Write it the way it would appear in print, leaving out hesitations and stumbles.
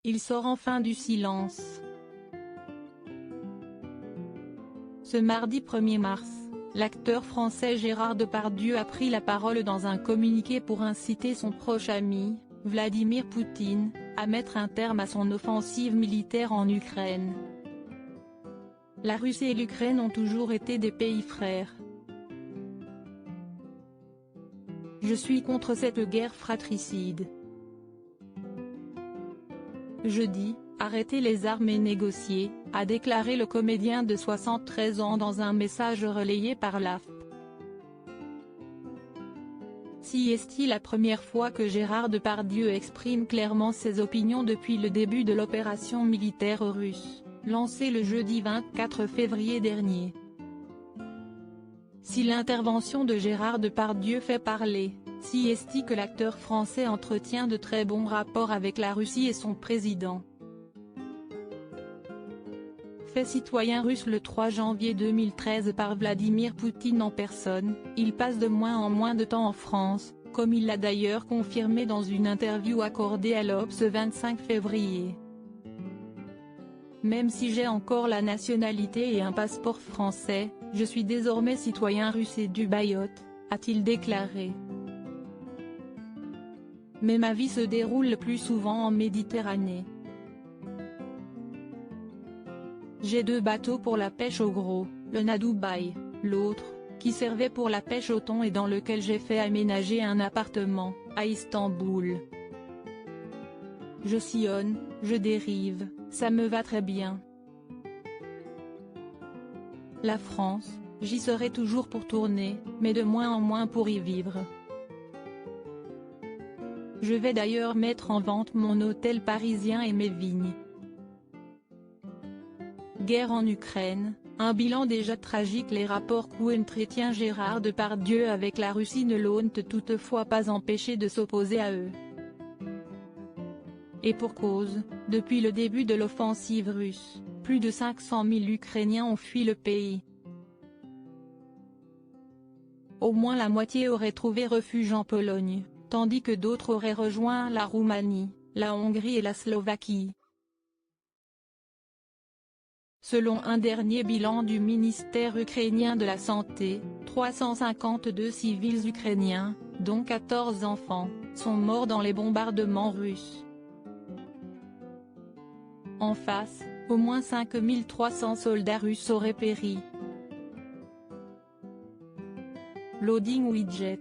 Il sort enfin du silence. Ce mardi 1er mars, l'acteur français Gérard Depardieu a pris la parole dans un communiqué pour inciter son proche ami, Vladimir Poutine, à mettre un terme à son offensive militaire en Ukraine. La Russie et l'Ukraine ont toujours été des pays frères. Je suis contre cette guerre fratricide. Jeudi, arrêtez les armes et négocier, a déclaré le comédien de 73 ans dans un message relayé par l'AFP. Si est-il la première fois que Gérard Depardieu exprime clairement ses opinions depuis le début de l'opération militaire russe, lancée le jeudi 24 février dernier. Si l'intervention de Gérard Depardieu fait parler, si est-il que l'acteur français entretient de très bons rapports avec la Russie et son président. Fait citoyen russe le 3 janvier 2013 par Vladimir Poutine en personne, il passe de moins en moins de temps en France, comme il l'a d'ailleurs confirmé dans une interview accordée à l'Obs ce 25 février. Même si j'ai encore la nationalité et un passeport français, je suis désormais citoyen russe et dubaïote, a-t-il déclaré. Mais ma vie se déroule le plus souvent en Méditerranée. J'ai 2 bateaux pour la pêche au gros, l'un à Dubaï, l'autre, qui servait pour la pêche au thon et dans lequel j'ai fait aménager un appartement, à Istanbul. Je sillonne, je dérive, ça me va très bien. La France, j'y serai toujours pour tourner, mais de moins en moins pour y vivre. Je vais d'ailleurs mettre en vente mon hôtel parisien et mes vignes. Guerre en Ukraine, un bilan déjà tragique. Les rapports qu'entretient Gérard Depardieu avec la Russie ne l'ont toutefois pas empêché de s'opposer à eux. Et pour cause, depuis le début de l'offensive russe, plus de 500 000 Ukrainiens ont fui le pays. Au moins la moitié auraient trouvé refuge en Pologne, tandis que d'autres auraient rejoint la Roumanie, la Hongrie et la Slovaquie. Selon un dernier bilan du ministère ukrainien de la Santé, 352 civils ukrainiens, dont 14 enfants, sont morts dans les bombardements russes. En face, au moins 5300 soldats russes auraient péri. Loading widget.